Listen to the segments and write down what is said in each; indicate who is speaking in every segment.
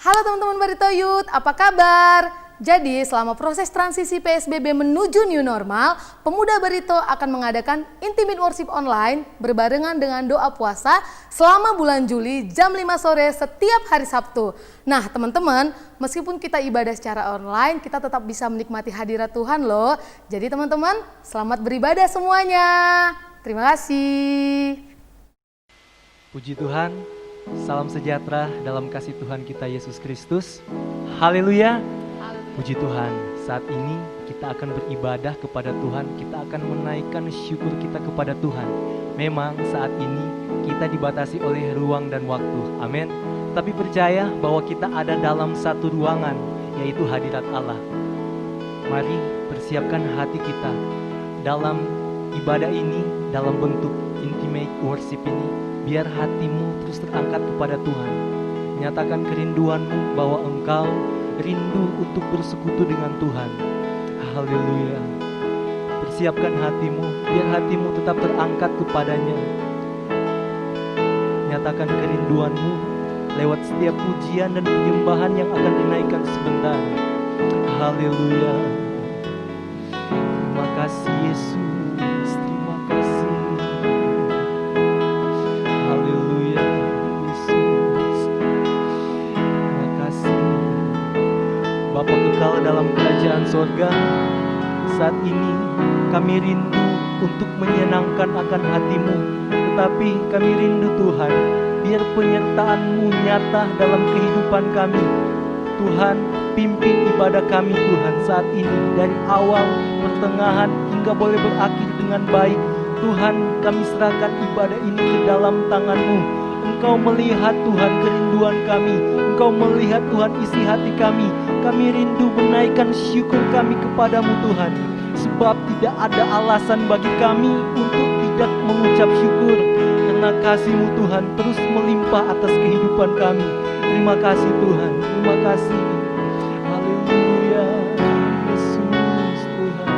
Speaker 1: Halo teman-teman Barito Youth, apa kabar? Jadi selama proses transisi PSBB menuju new normal, pemuda Barito akan mengadakan intimate worship online berbarengan dengan doa puasa selama bulan Juli jam 5 sore setiap hari Sabtu. Nah teman-teman, meskipun kita ibadah secara online, kita tetap bisa menikmati hadirat Tuhan loh. Jadi teman-teman, selamat beribadah semuanya. Terima kasih.
Speaker 2: Puji Tuhan. Salam sejahtera dalam kasih Tuhan kita Yesus Kristus. Haleluya. Puji Tuhan, saat ini kita akan beribadah kepada Tuhan. Kita akan menaikkan syukur kita kepada Tuhan. Memang saat ini kita dibatasi oleh ruang dan waktu. Amin. Tapi percaya bahwa kita ada dalam satu ruangan, yaitu hadirat Allah. Mari persiapkan hati kita dalam ibadah ini, dalam bentuk intimate worship ini. Biar hatimu terus terangkat kepada Tuhan. Nyatakan kerinduanmu bahwa engkau rindu untuk bersekutu dengan Tuhan. Haleluya. Persiapkan hatimu, biar hatimu tetap terangkat kepadanya. Nyatakan kerinduanmu lewat setiap pujian dan penyembahan yang akan dinaikkan sebentar. Haleluya. Terima kasih Yesus. Bapa kekal dalam kerajaan sorga, saat ini kami rindu untuk menyenangkan akan hatimu. Tetapi kami rindu Tuhan, biar penyertaan-Mu nyata dalam kehidupan kami. Tuhan, pimpin ibadah kami Tuhan saat ini, dari awal, pertengahan, hingga boleh berakhir dengan baik. Tuhan, kami serahkan ibadah ini ke dalam tangan-Mu. Engkau melihat Tuhan kerinduan kami, Engkau melihat Tuhan isi hati kami. Kami rindu menaikkan syukur kami kepadamu Tuhan. Sebab tidak ada alasan bagi kami untuk tidak mengucap syukur. Karena kasih-Mu Tuhan terus melimpah atas kehidupan kami. Terima kasih Tuhan, terima kasih. Haleluya. Yesus Tuhan.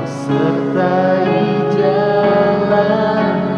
Speaker 3: Sertai jalan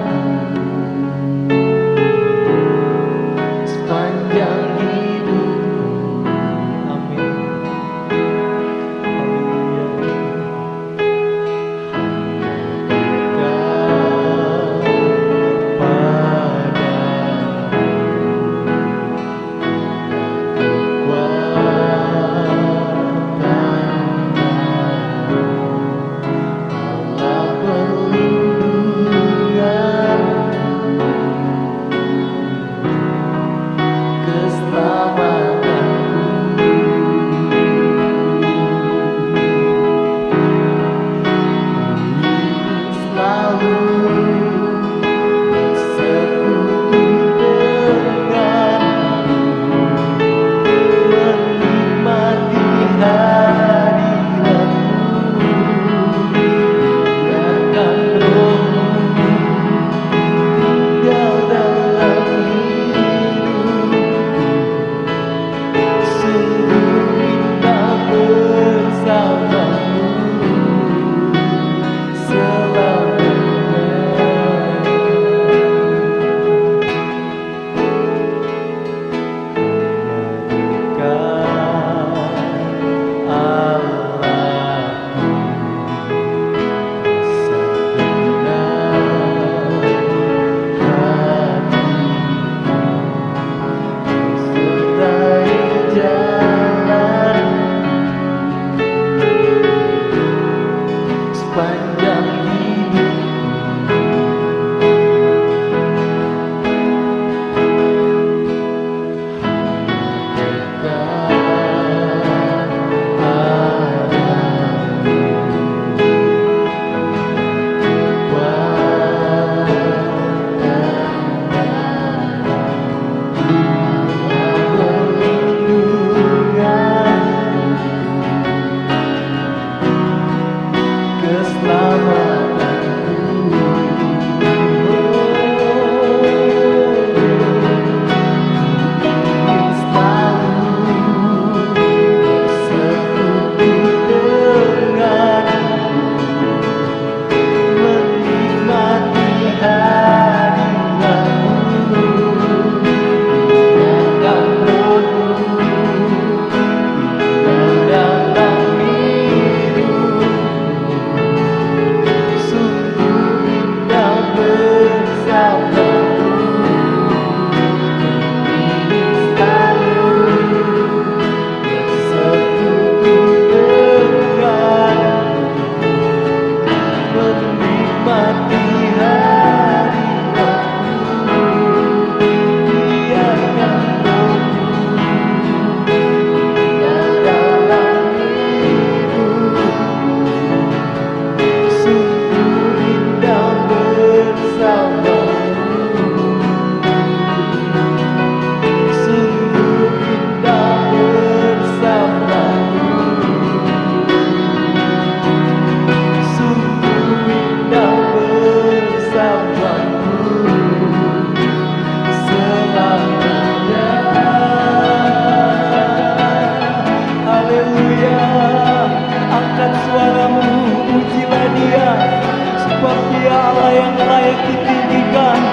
Speaker 2: Dia Allah yang layak ditinggikan,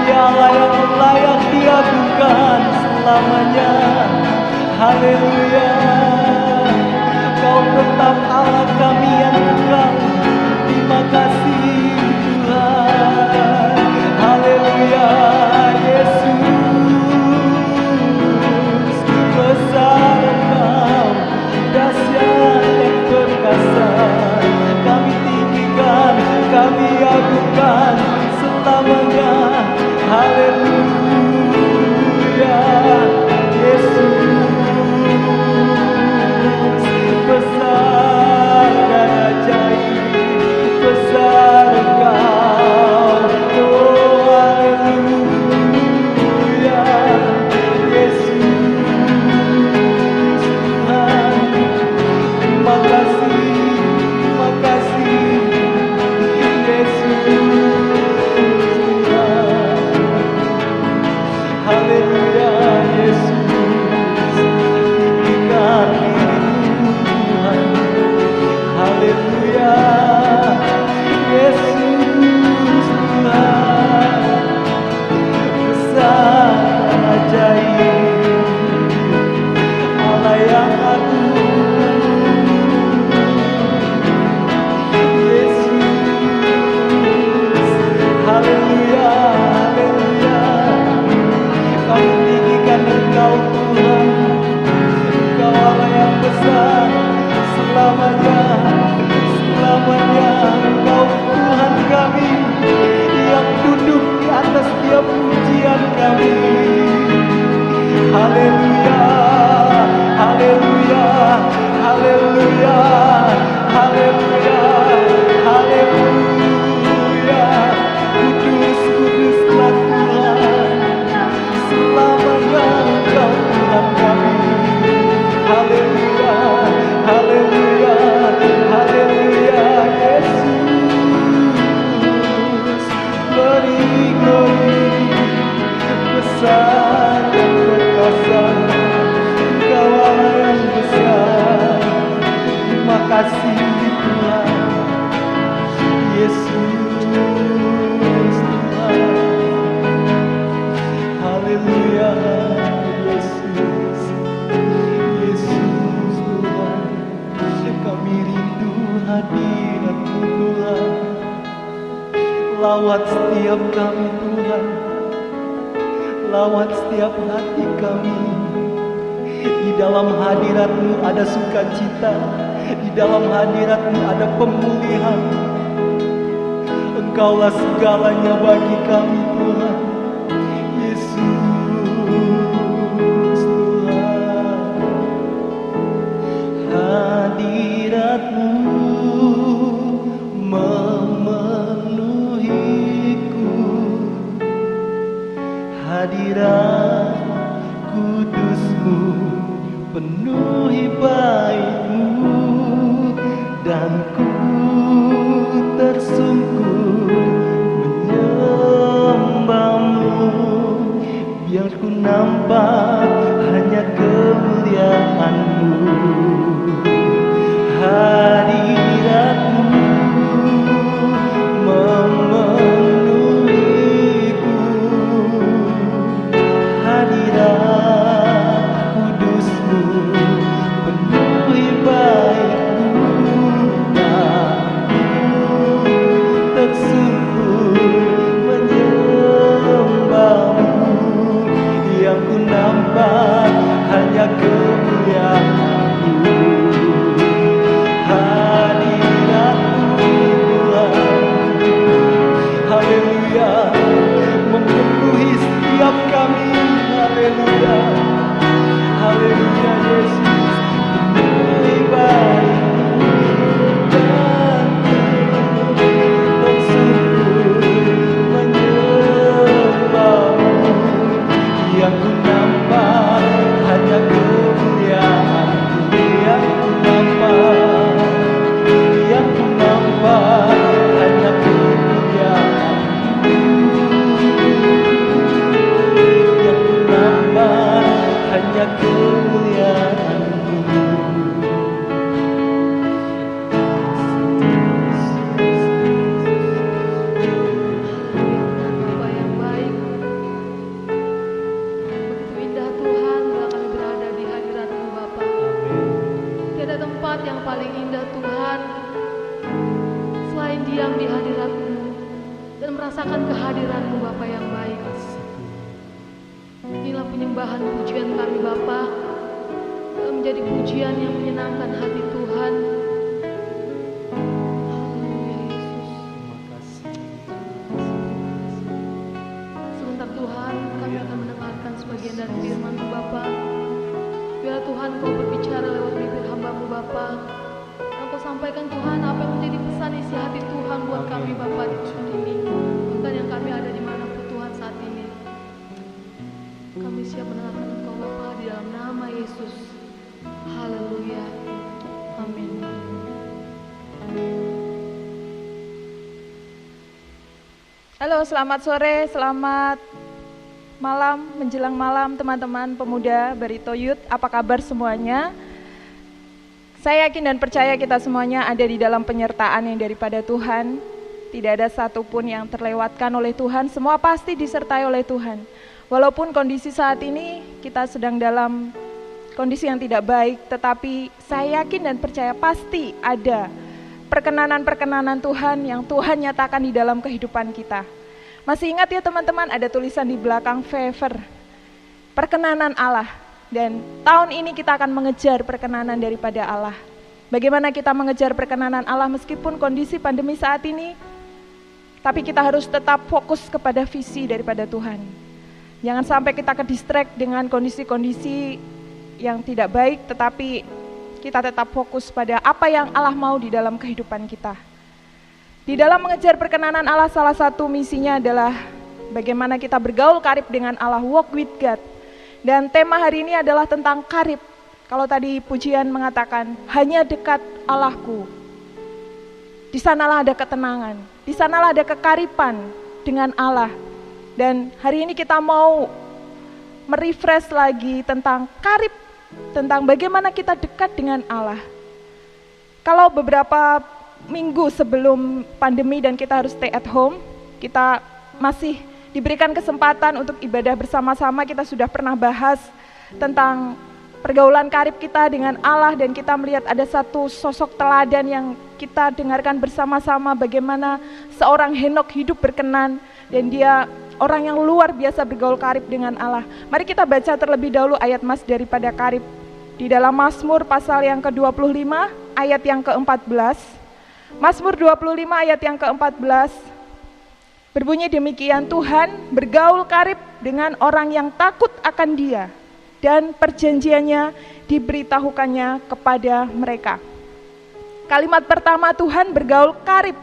Speaker 2: Dia Allah yang layak diagungkan selamanya. Haleluya. Kau tetap Allah kami yang kekal. Terima kasih Tuhan. Haleluya. Yesus, besar Engkau, dahsyat dan perkasa. Kami tinggikan, kami agungkan selamanya. Haleluya. Yesus, besar dan ajaib, besar Engkau. Oh haleluya. Yesus, Tuhan, terima kasih, terima kasih. Yesus, Tuhan. Haleluya. Yesus, tinggikan dirimu Tuhan. Haleluya. Yesus, Tuhan, besar dan ajaib, Allah yang agung. Yesus, haleluya, haleluya. Kami tinggikan Engkau Tuhan. Engkau Allah yang besar selamanya, selamanya. Engkau Tuhan kami yang duduk di atas setiap pujian kami. Haleluya, haleluya, haleluya, haleluya, haleluya. Kudus, kuduslah Tuhan, selamanya Engkau Tuhan kami. Haleluya, haleluya, haleluya. Yesus, glory, glory, besar dan perkasa. Engkau Allah yang besar. Terima kasih Tuhan. Yesus, Tuhan. Haleluya. Yesus, Yesus Tuhan. Kami rindu hadirat-Mu Tuhan. Lawat setiap kami Tuhan, lawat setiap hati kami. Di dalam hadirat-Mu ada sukacita, di dalam hadirat-Mu ada pemulihan. Engkaulah segalanya bagi kami Tuhan. Yesus, Tuhan. Hadirat-Mu memenuhiku, hadirat kudus-Mu penuhi bait-Mu, dan ku tersungkur menyembah-Mu. Biar ku nampak hanya kemuliaan-Mu. Hadirat-Mu memenuhiku, hadirat kudus-Mu penuhi
Speaker 1: dan merasakan kehadiran-Mu Bapa yang baik. Inilah penyembahan pujian kami Bapa, menjadi pujian yang menyenangkan hati Tuhan. Haleluya Yesus. Sebentar Tuhan, kami akan mendengarkan sebagian dari firman-Mu Bapa. Biarlah Tuhan Kau berbicara lewat bibir hamba-Mu Bapa. Dan Kau sampaikan Tuhan apa yang menjadi pesan isi hati Tuhan buat kami Bapa di tempat ini. Bukan yang kami ada dimanapun Tuhan saat ini. Kami siap mendengarkan Engkau Bapa di dalam nama Yesus. Haleluya. Amin.
Speaker 3: Halo, selamat sore, selamat malam, menjelang malam teman-teman pemuda Barito Youth. Apa kabar semuanya? Saya yakin dan percaya kita semuanya ada di dalam penyertaan yang daripada Tuhan. Tidak ada satupun yang terlewatkan oleh Tuhan, semua pasti disertai oleh Tuhan. Walaupun kondisi saat ini kita sedang dalam kondisi yang tidak baik, tetapi saya yakin dan percaya pasti ada perkenanan-perkenanan Tuhan yang Tuhan nyatakan di dalam kehidupan kita. Masih ingat ya teman-teman, ada tulisan di belakang favor, perkenanan Allah. Dan tahun ini kita akan mengejar perkenanan daripada Allah. Bagaimana kita mengejar perkenanan Allah meskipun kondisi pandemi saat ini, tapi kita harus tetap fokus kepada visi daripada Tuhan. Jangan sampai kita ke-distract dengan kondisi-kondisi yang tidak baik, tetapi kita tetap fokus pada apa yang Allah mau di dalam kehidupan kita. Di dalam mengejar perkenanan Allah, salah satu misinya adalah bagaimana kita bergaul karib dengan Allah, walk with God. Dan tema hari ini adalah tentang karib. Kalau tadi pujian mengatakan, hanya dekat Allahku. Di sanalah ada ketenangan, di sanalah ada kekaripan dengan Allah. Dan hari ini kita mau merefresh lagi tentang karib, tentang bagaimana kita dekat dengan Allah. Kalau beberapa minggu sebelum pandemi dan kita harus stay at home, kita masih diberikan kesempatan untuk ibadah bersama-sama. Kita sudah pernah bahas tentang pergaulan karib kita dengan Allah, dan kita melihat ada satu sosok teladan yang kita dengarkan bersama-sama, bagaimana seorang Henok hidup berkenan dan dia orang yang luar biasa bergaul karib dengan Allah. Mari kita baca terlebih dahulu ayat mas daripada karib di dalam Mazmur pasal yang ke-25 ayat yang ke-14. Mazmur 25 ayat yang ke-14 berbunyi demikian, Tuhan bergaul karib dengan orang yang takut akan Dia, dan perjanjiannya diberitahukannya kepada mereka. Kalimat pertama, Tuhan bergaul karib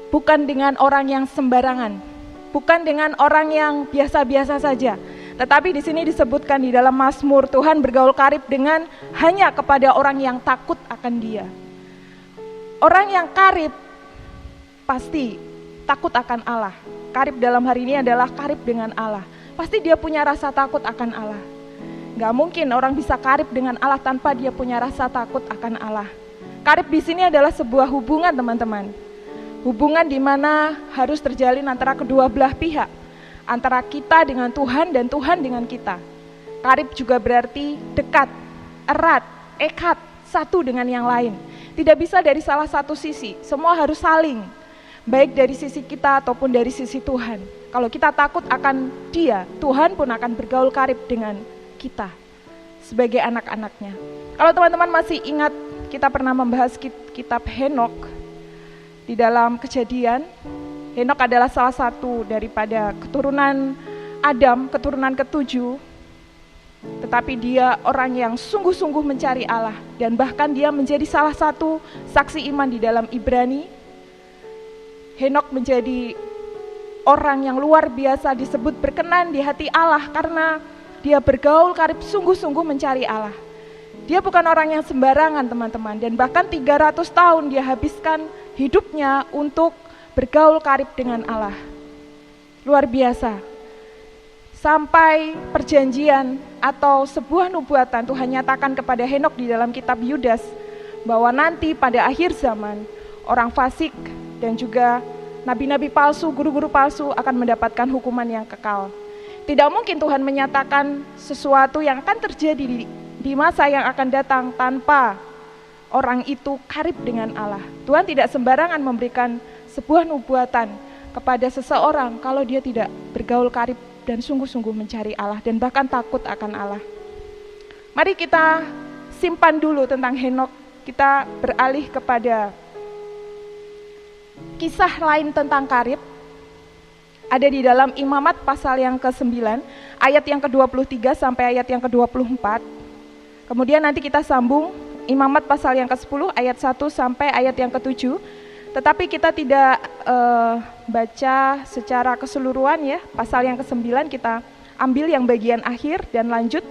Speaker 3: bukan dengan orang yang sembarangan, bukan dengan orang yang biasa-biasa saja. Tetapi di sini disebutkan di dalam Mazmur, Tuhan bergaul karib dengan hanya kepada orang yang takut akan Dia. Orang yang karib pasti takut akan Allah. Karib dalam hari ini adalah karib dengan Allah. Pasti dia punya rasa takut akan Allah. Gak mungkin orang bisa karib dengan Allah tanpa dia punya rasa takut akan Allah. Karib di sini adalah sebuah hubungan teman-teman. Hubungan di mana harus terjalin antara kedua belah pihak. Antara kita dengan Tuhan dan Tuhan dengan kita. Karib juga berarti dekat, erat, ekat, satu dengan yang lain. Tidak bisa dari salah satu sisi, semua harus saling. Baik dari sisi kita ataupun dari sisi Tuhan. Kalau kita takut akan Dia, Tuhan pun akan bergaul karib dengan kita sebagai anak-anaknya. Kalau teman-teman masih ingat, kita pernah membahas kitab Henok di dalam Kejadian. Henok adalah salah satu daripada keturunan Adam, keturunan ke-7. Tetapi dia orang yang sungguh-sungguh mencari Allah, dan bahkan dia menjadi salah satu saksi iman di dalam Ibrani. Henok menjadi orang yang luar biasa, disebut berkenan di hati Allah karena dia bergaul karib sungguh-sungguh mencari Allah. Dia bukan orang yang sembarangan teman-teman, dan bahkan 300 tahun dia habiskan hidupnya untuk bergaul karib dengan Allah. Luar biasa. Sampai perjanjian atau sebuah nubuatan Tuhan nyatakan kepada Henok di dalam kitab Yudas bahwa nanti pada akhir zaman orang fasik dan juga nabi-nabi palsu, guru-guru palsu akan mendapatkan hukuman yang kekal. Tidak mungkin Tuhan menyatakan sesuatu yang akan terjadi di masa yang akan datang tanpa orang itu karib dengan Allah. Tuhan tidak sembarangan memberikan sebuah nubuatan kepada seseorang kalau dia tidak bergaul karib dan sungguh-sungguh mencari Allah dan bahkan takut akan Allah. Mari kita simpan dulu tentang Henokh, kita beralih kepada kisah lain tentang karib. Ada di dalam Imamat pasal yang ke-9, ayat yang ke-23 sampai ayat yang ke-24. Kemudian nanti kita sambung Imamat pasal yang ke-10, ayat 1 sampai ayat yang ke-7. Tetapi kita tidak baca secara keseluruhan ya. Pasal yang ke-9 kita ambil yang bagian akhir dan lanjut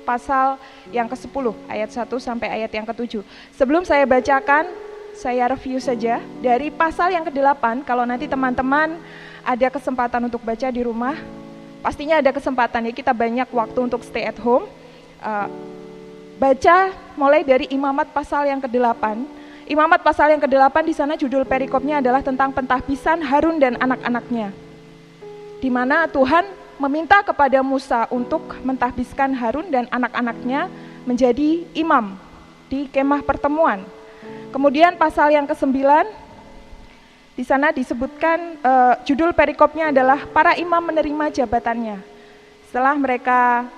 Speaker 3: pasal yang ke-10, ayat 1 sampai ayat yang ke-7. Sebelum saya bacakan, saya review saja dari pasal yang ke-8. Kalau nanti teman-teman ada kesempatan untuk baca di rumah, pastinya ada kesempatan ya, kita banyak waktu untuk stay at home. Baca mulai dari Imamat pasal yang ke-8. Imamat pasal yang ke-8 di sana judul perikopnya adalah tentang pentahbisan Harun dan anak-anaknya. Di mana Tuhan meminta kepada Musa untuk mentahbiskan Harun dan anak-anaknya menjadi imam di kemah pertemuan. Kemudian pasal yang ke-9, di sana disebutkan judul perikopnya adalah para imam menerima jabatannya. Setelah mereka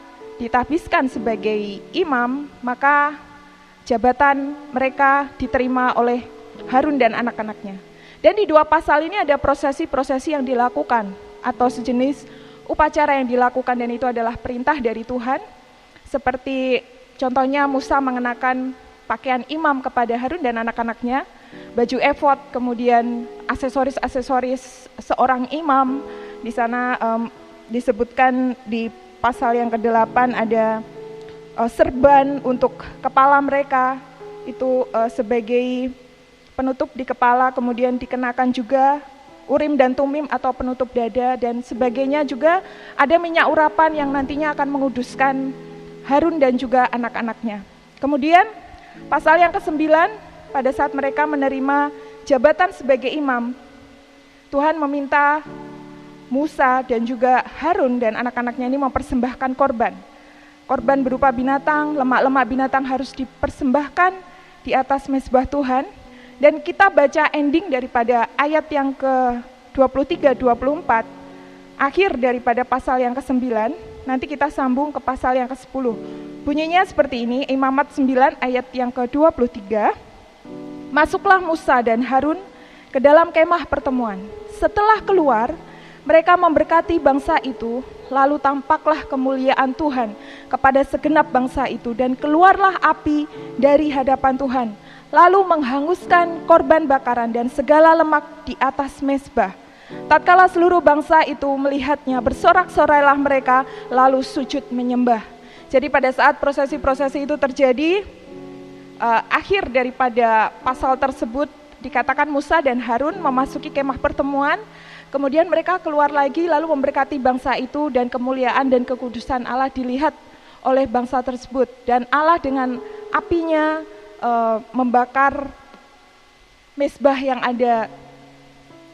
Speaker 3: ditahbiskan sebagai imam, maka jabatan mereka diterima oleh Harun dan anak-anaknya. Dan di dua pasal ini ada prosesi-prosesi yang dilakukan atau sejenis upacara yang dilakukan, dan itu adalah perintah dari Tuhan. Seperti contohnya Musa mengenakan pakaian imam kepada Harun dan anak-anaknya, baju efod, kemudian aksesoris-aksesoris seorang imam. Di sana disebutkan di pasal yang ke-8 ada serban untuk kepala mereka, itu sebagai penutup di kepala, kemudian dikenakan juga Urim dan Tumim atau penutup dada dan sebagainya. Juga ada minyak urapan yang nantinya akan menguduskan Harun dan juga anak-anaknya. Kemudian pasal yang ke-9, pada saat mereka menerima jabatan sebagai imam, Tuhan meminta Musa dan juga Harun dan anak-anaknya ini mempersembahkan korban. Korban berupa binatang, lemak-lemak binatang harus dipersembahkan di atas mezbah Tuhan. Dan kita baca ending daripada ayat yang ke-23-24, akhir daripada pasal yang ke-9, nanti kita sambung ke pasal yang ke-10. Bunyinya seperti ini, Imamat 9 ayat yang ke-23, masuklah Musa dan Harun ke dalam kemah pertemuan. Setelah keluar, mereka memberkati bangsa itu, lalu tampaklah kemuliaan Tuhan kepada segenap bangsa itu, dan keluarlah api dari hadapan Tuhan, lalu menghanguskan korban bakaran dan segala lemak di atas mezbah. Tatkala seluruh bangsa itu melihatnya, bersorak-sorailah mereka, lalu sujud menyembah. Jadi pada saat prosesi-prosesi itu terjadi, akhir daripada pasal tersebut dikatakan Musa dan Harun memasuki kemah pertemuan, kemudian mereka keluar lagi lalu memberkati bangsa itu, dan kemuliaan dan kekudusan Allah dilihat oleh bangsa tersebut. Dan Allah dengan apinya membakar mezbah yang ada,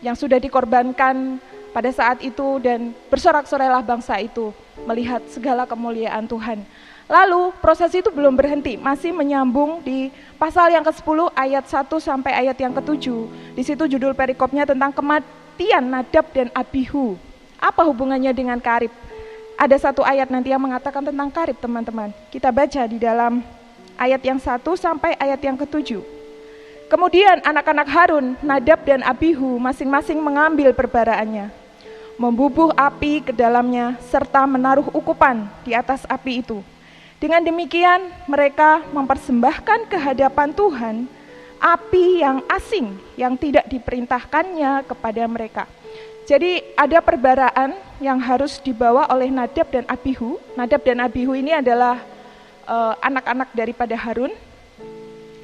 Speaker 3: yang sudah dikorbankan pada saat itu, dan bersorak-sorailah bangsa itu melihat segala kemuliaan Tuhan. Lalu proses itu belum berhenti, masih menyambung di pasal yang ke-10 ayat 1 sampai ayat yang ke-7. Di situ judul perikopnya tentang kematian Nadab dan Abihu. Apa hubungannya dengan karib? Ada satu ayat nanti yang mengatakan tentang karib, teman-teman. Kita baca di dalam ayat yang 1 sampai ayat yang ke-7. Kemudian anak-anak Harun, Nadab dan Abihu masing-masing mengambil perbaraannya, membubuh api ke dalamnya, serta menaruh ukupan di atas api itu. Dengan demikian mereka mempersembahkan ke hadapan Tuhan api yang asing yang tidak diperintahkannya kepada mereka. Jadi ada perbaraan yang harus dibawa oleh Nadab dan Abihu. Nadab dan Abihu ini adalah anak-anak daripada Harun.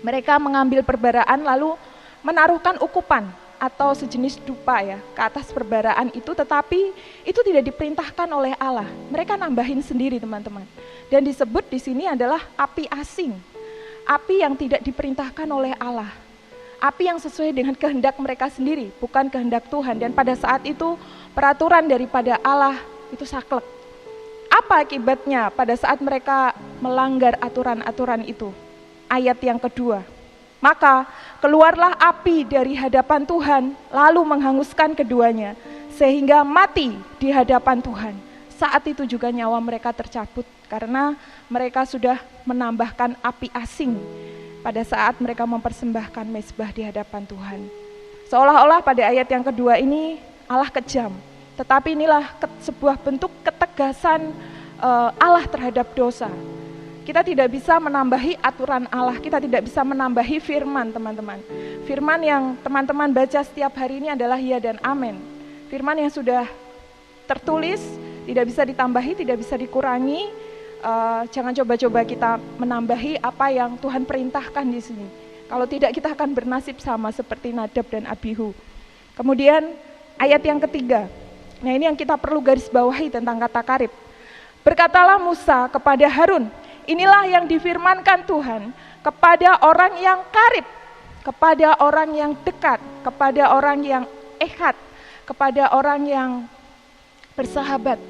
Speaker 3: Mereka mengambil perbaraan lalu menaruhkan ukupan atau sejenis dupa ya ke atas perbaraan itu, tetapi itu tidak diperintahkan oleh Allah. Mereka nambahin sendiri, teman-teman. Dan disebut di sini adalah api asing. Api yang tidak diperintahkan oleh Allah. Api yang sesuai dengan kehendak mereka sendiri, bukan kehendak Tuhan. Dan pada saat itu peraturan daripada Allah itu saklek. Apa akibatnya pada saat mereka melanggar aturan-aturan itu? Ayat yang kedua, Maka keluarlah api dari hadapan Tuhan, lalu menghanguskan keduanya, sehingga mati di hadapan Tuhan. Saat itu juga nyawa mereka tercabut, karena mereka sudah menambahkan api asing pada saat mereka mempersembahkan mezbah di hadapan Tuhan. Seolah-olah pada ayat yang kedua ini Allah kejam, tetapi inilah sebuah bentuk ketegasan Allah terhadap dosa. Kita tidak bisa menambahi aturan Allah, kita tidak bisa menambahi firman, teman-teman. Firman yang teman-teman baca setiap hari ini adalah ya dan amin. Firman yang sudah tertulis, tidak bisa ditambahi, tidak bisa dikurangi. Jangan coba-coba kita menambahi apa yang Tuhan perintahkan di sini. Kalau tidak, kita akan bernasib sama seperti Nadab dan Abihu. Kemudian ayat yang ketiga. Nah, ini yang kita perlu garis bawahi tentang kata karib. Berkatalah Musa kepada Harun, inilah yang difirmankan Tuhan kepada orang yang karib, kepada orang yang dekat, kepada orang yang ehad, kepada orang yang bersahabat.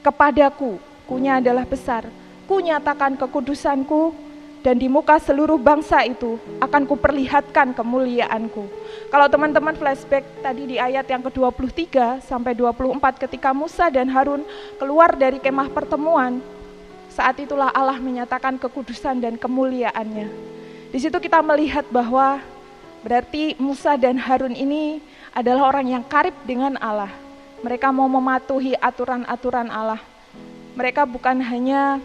Speaker 3: Kepadaku, kunya adalah besar, ku nyatakan kekudusanku, dan di muka seluruh bangsa itu akan kuperlihatkan kemuliaanku. Kalau teman-teman flashback tadi di ayat yang ke-23 sampai 24 ketika Musa dan Harun keluar dari kemah pertemuan, saat itulah Allah menyatakan kekudusan dan kemuliaannya. Di situ kita melihat bahwa berarti Musa dan Harun ini adalah orang yang karib dengan Allah. Mereka mau mematuhi aturan-aturan Allah. Mereka bukan hanya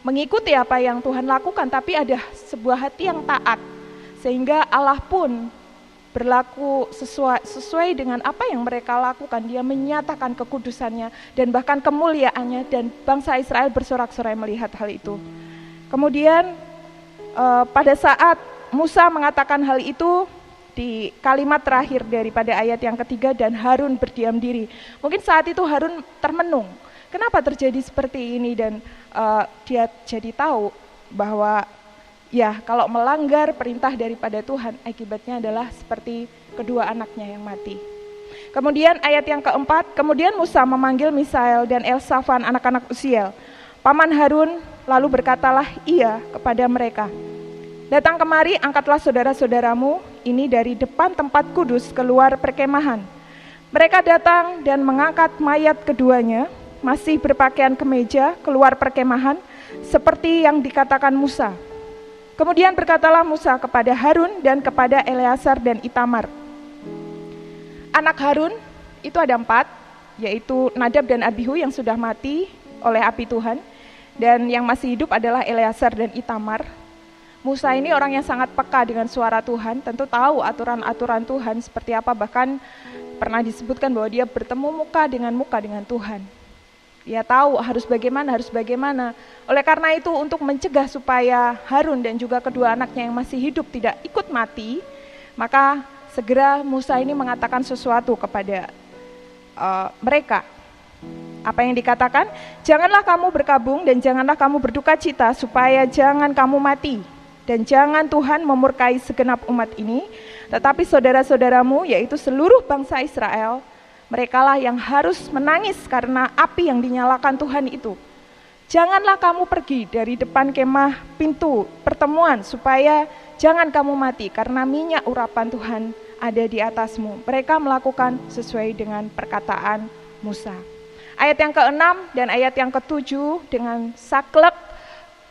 Speaker 3: mengikuti apa yang Tuhan lakukan, tapi ada sebuah hati yang taat. Sehingga Allah pun berlaku sesuai dengan apa yang mereka lakukan. Dia menyatakan kekudusannya dan bahkan kemuliaannya, dan bangsa Israel bersorak-sorai melihat hal itu. Kemudian pada saat Musa mengatakan hal itu, di kalimat terakhir daripada ayat yang ketiga, dan Harun berdiam diri. Mungkin saat itu Harun termenung, kenapa terjadi seperti ini, dan dia jadi tahu bahwa ya kalau melanggar perintah daripada Tuhan, akibatnya adalah seperti kedua anaknya yang mati. Kemudian ayat yang keempat, kemudian Musa memanggil Misael dan Elsafan anak-anak Uziel, paman Harun, lalu berkatalah ia kepada mereka, datang kemari, angkatlah saudara-saudaramu ini dari depan tempat kudus keluar perkemahan. Mereka datang dan mengangkat mayat keduanya, masih berpakaian kemeja, keluar perkemahan, seperti yang dikatakan Musa. Kemudian berkatalah Musa kepada Harun dan kepada Eleazar dan Itamar. Anak Harun itu ada 4, yaitu Nadab dan Abihu yang sudah mati oleh api Tuhan, dan yang masih hidup adalah Eleazar dan Itamar. Musa ini orang yang sangat peka dengan suara Tuhan, tentu tahu aturan-aturan Tuhan seperti apa, bahkan pernah disebutkan bahwa dia bertemu muka dengan Tuhan. Dia tahu harus bagaimana. Oleh karena itu, untuk mencegah supaya Harun dan juga kedua anaknya yang masih hidup tidak ikut mati, maka segera Musa ini mengatakan sesuatu kepada mereka. Apa yang dikatakan? Janganlah kamu berkabung dan janganlah kamu berduka cita supaya jangan kamu mati. Dan jangan Tuhan memurkai segenap umat ini, tetapi saudara-saudaramu, yaitu seluruh bangsa Israel, merekalah yang harus menangis karena api yang dinyalakan Tuhan itu. Janganlah kamu pergi dari depan kemah pintu pertemuan, supaya jangan kamu mati, karena minyak urapan Tuhan ada di atasmu. Mereka melakukan sesuai dengan perkataan Musa. Ayat yang ke-6 dan ayat yang ke-7, dengan saklek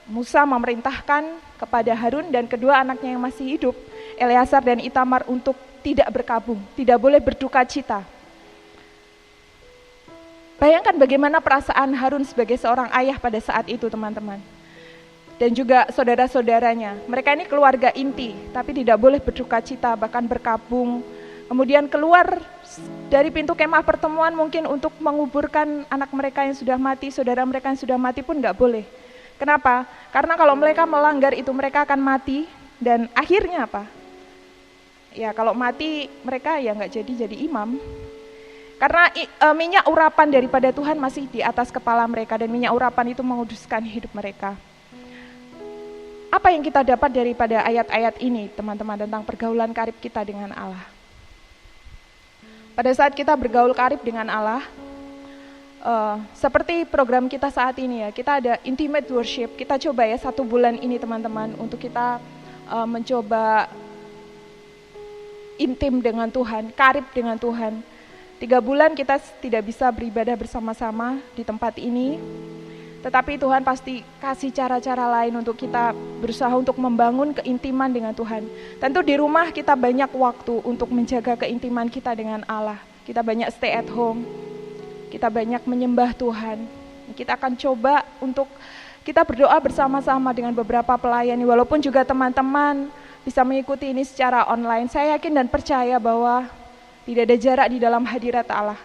Speaker 3: Musa memerintahkan kepada Harun dan kedua anaknya yang masih hidup, Eleazar dan Itamar, untuk tidak berkabung, tidak boleh berduka cita. Bayangkan bagaimana perasaan Harun sebagai seorang ayah pada saat itu, teman-teman. Dan juga saudara-saudaranya. Mereka ini keluarga inti, tapi tidak boleh berduka cita, bahkan berkabung. Kemudian keluar dari pintu kemah pertemuan mungkin untuk menguburkan anak mereka yang sudah mati, saudara mereka yang sudah mati pun nggak boleh. Kenapa? Karena kalau mereka melanggar itu, mereka akan mati, dan akhirnya apa? Ya kalau mati mereka ya nggak jadi imam. Karena minyak urapan daripada Tuhan masih di atas kepala mereka, dan minyak urapan itu menguduskan hidup mereka. Apa yang kita dapat daripada ayat-ayat ini, teman-teman, tentang pergaulan karib kita dengan Allah? Pada saat kita bergaul karib dengan Allah, seperti program kita saat ini ya, kita ada intimate worship. Kita coba ya 1 bulan ini teman-teman untuk kita mencoba intim dengan Tuhan, karib dengan Tuhan. 3 bulan kita tidak bisa beribadah bersama-sama di tempat ini, tetapi Tuhan pasti kasih cara-cara lain untuk kita berusaha untuk membangun keintiman dengan Tuhan. Tentu di rumah kita banyak waktu untuk menjaga keintiman kita dengan Allah. Kita banyak stay at home, kita banyak menyembah Tuhan. Kita akan coba untuk kita berdoa bersama-sama dengan beberapa pelayan, walaupun juga teman-teman bisa mengikuti ini secara online. Saya yakin dan percaya bahwa tidak ada jarak di dalam hadirat Allah.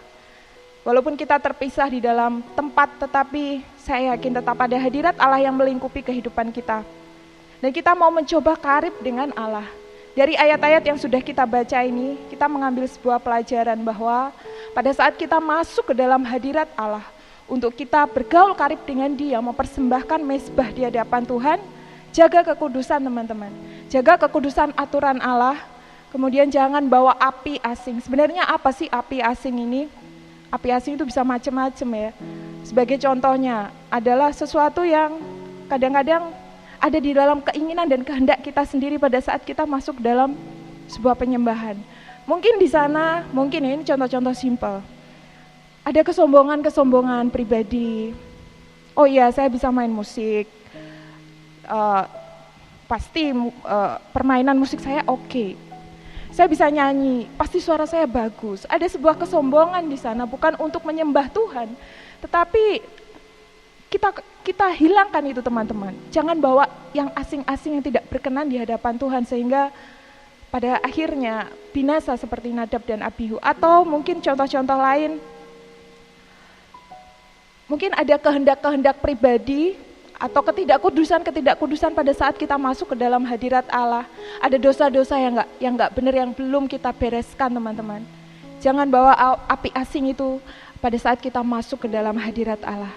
Speaker 3: Walaupun kita terpisah di dalam tempat, tetapi saya yakin tetap ada hadirat Allah yang melingkupi kehidupan kita. Dan kita mau mencoba karib dengan Allah. Dari ayat-ayat yang sudah kita baca ini, kita mengambil sebuah pelajaran bahwa pada saat kita masuk ke dalam hadirat Allah, untuk kita bergaul karib dengan Dia, mempersembahkan mezbah di hadapan Tuhan, jaga kekudusan teman-teman. Jaga kekudusan aturan Allah, kemudian jangan bawa api asing. Sebenarnya apa sih api asing ini? Api asing itu bisa macam-macam ya. Sebagai contohnya adalah sesuatu yang kadang-kadang ada di dalam keinginan dan kehendak kita sendiri pada saat kita masuk dalam sebuah penyembahan. Mungkin di sana, mungkin ini contoh-contoh simpel. Ada kesombongan-kesombongan pribadi. Oh iya, saya bisa main musik. Pasti permainan musik saya oke. Saya bisa nyanyi, pasti suara saya bagus. Ada sebuah kesombongan di sana, bukan untuk menyembah Tuhan, tetapi kita hilangkan itu teman-teman. Jangan bawa yang asing-asing yang tidak berkenan di hadapan Tuhan, sehingga pada akhirnya binasa seperti Nadab dan Abihu. Atau mungkin contoh-contoh lain, mungkin ada kehendak-kehendak pribadi, atau ketidakkudusan pada saat kita masuk ke dalam hadirat Allah. Ada dosa-dosa yang enggak benar yang belum kita bereskan teman-teman. Jangan bawa api asing itu pada saat kita masuk ke dalam hadirat Allah.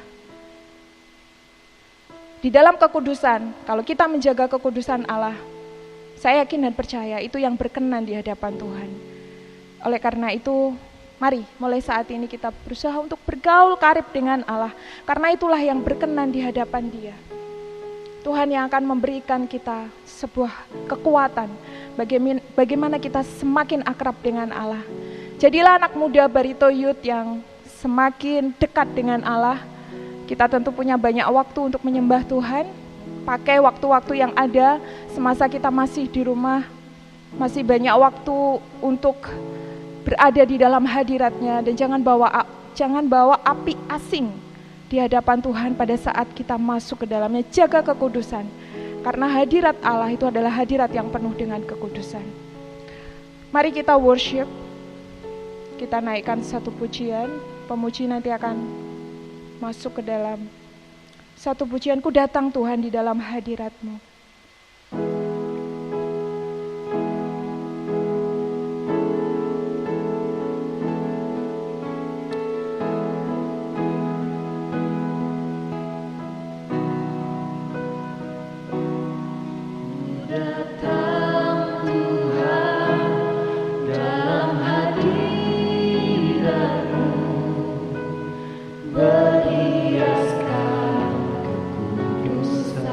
Speaker 3: Di dalam kekudusan, kalau kita menjaga kekudusan Allah, saya yakin dan percaya itu yang berkenan di hadapan Tuhan. Oleh karena itu, mari mulai saat ini kita berusaha untuk bergaul karib dengan Allah, karena itulah yang berkenan di hadapan Dia. Tuhan yang akan memberikan kita sebuah kekuatan bagaimana kita semakin akrab dengan Allah. Jadilah anak muda Barito Youth yang semakin dekat dengan Allah. Kita tentu punya banyak waktu untuk menyembah Tuhan. Pakai waktu-waktu yang ada semasa kita masih di rumah, masih banyak waktu untuk berada di dalam hadirat-Nya, dan jangan bawa api asing di hadapan Tuhan pada saat kita masuk ke dalamnya. Jaga kekudusan, karena hadirat Allah itu adalah hadirat yang penuh dengan kekudusan. Mari kita worship, kita naikkan satu pujian, pemuji nanti akan masuk ke dalam satu pujian. Ku datang Tuhan di dalam hadirat-Mu.
Speaker 4: Berhiaskan kekudusan.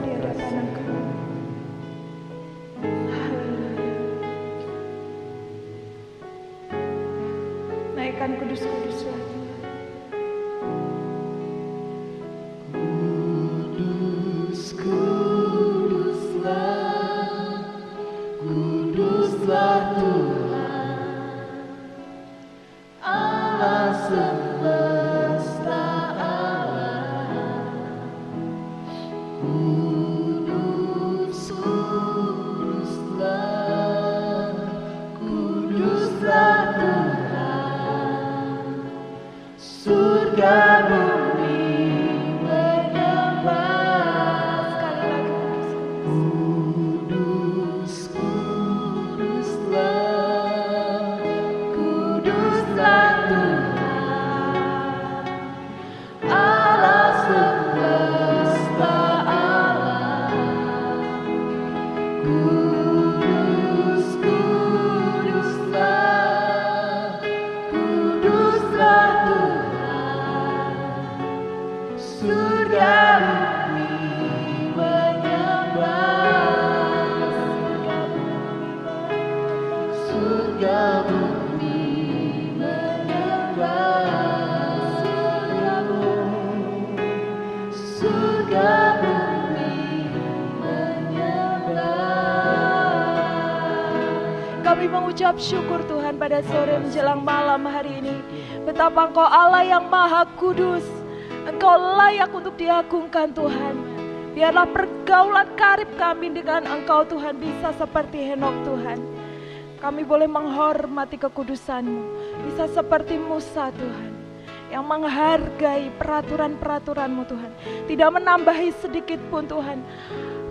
Speaker 3: di hadapan Engkau. Naikkan kudus-kuduslah Tuhan.
Speaker 2: Kudus, kuduslah, kuduslah Tuhan, Allah semesta alam. Kudus, kuduslah, kuduslah Tuhan, surga bumi menyembah. Kudus, kuduslah, kuduslah Tuhan, Allah semesta alam. Kudus, kuduslah, kuduslah Tuhan, surga bumi menyembah. Surga bumi menyembah. Surga bumi menyembah.
Speaker 3: Kami mengucap syukur Tuhan pada sore menjelang malam hari ini. Betapa Engkau Allah yang Maha Kudus. Engkau layak untuk diagungkan Tuhan. Biarlah pergaulan karib kami dengan Engkau Tuhan bisa seperti Henok Tuhan. Kami boleh menghormati kekudusan-Mu. Bisa seperti Musa Tuhan. Yang menghargai peraturan-peraturan-Mu Tuhan. Tidak menambahi sedikit pun Tuhan.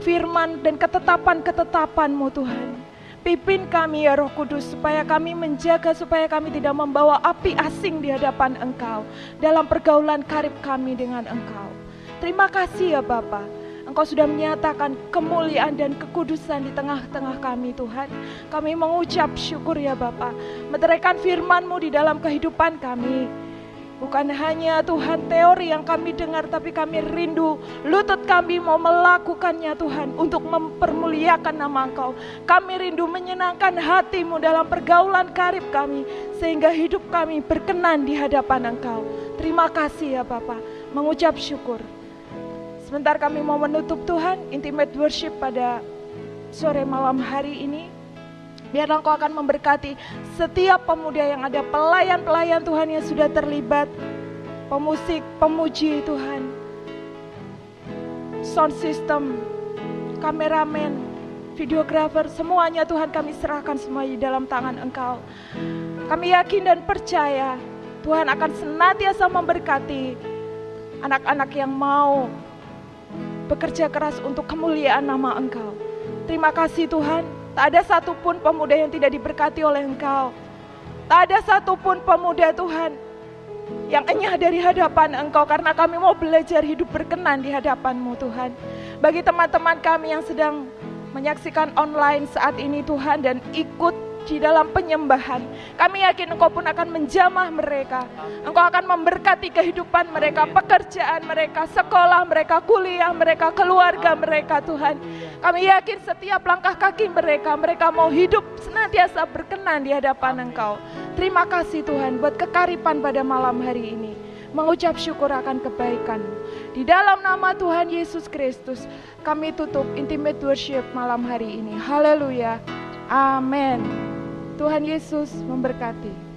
Speaker 3: Firman dan ketetapan-ketetapan-Mu Tuhan. Pimpin kami ya Roh Kudus supaya kami menjaga, supaya kami tidak membawa api asing di hadapan Engkau dalam pergaulan karib kami dengan Engkau. Terima kasih ya Bapa. Engkau sudah menyatakan kemuliaan dan kekudusan di tengah-tengah kami Tuhan. Kami mengucap syukur ya Bapa. Meteraikan firman-Mu di dalam kehidupan kami. Bukan hanya Tuhan teori yang kami dengar, tapi kami rindu lutut kami mau melakukannya Tuhan untuk mempermuliakan nama Engkau. Kami rindu menyenangkan hati-Mu dalam pergaulan karib kami, sehingga hidup kami berkenan di hadapan Engkau. Terima kasih ya Bapa, mengucap syukur. Sebentar kami mau menutup Tuhan, intimate worship pada sore malam hari ini. Biarlah Engkau akan memberkati setiap pemuda yang ada, pelayan-pelayan Tuhan yang sudah terlibat, pemusik, pemuji Tuhan, sound system, kameramen, videografer, semuanya Tuhan kami serahkan semua di dalam tangan Engkau. Kami yakin dan percaya Tuhan akan senantiasa memberkati anak-anak yang mau bekerja keras untuk kemuliaan nama Engkau. Terima kasih Tuhan. Tak ada satupun pemuda yang tidak diberkati oleh Engkau. Tak ada satupun pemuda Tuhan yang enyah dari hadapan Engkau, karena kami mau belajar hidup berkenan di hadapan-Mu Tuhan. Bagi teman-teman kami yang sedang menyaksikan online saat ini Tuhan dan ikut di dalam penyembahan, kami yakin Engkau pun akan menjamah mereka. Engkau akan memberkati kehidupan mereka, pekerjaan mereka, sekolah mereka, kuliah mereka, keluarga mereka Tuhan. Kami yakin setiap langkah kaki mereka, mereka mau hidup senantiasa berkenan di hadapan Engkau. Terima kasih Tuhan buat kekaripan pada malam hari ini. Mengucap syukur akan kebaikan-Mu. Di dalam nama Tuhan Yesus Kristus, kami tutup intimate worship malam hari ini. Haleluya. Amin. Tuhan Yesus memberkati.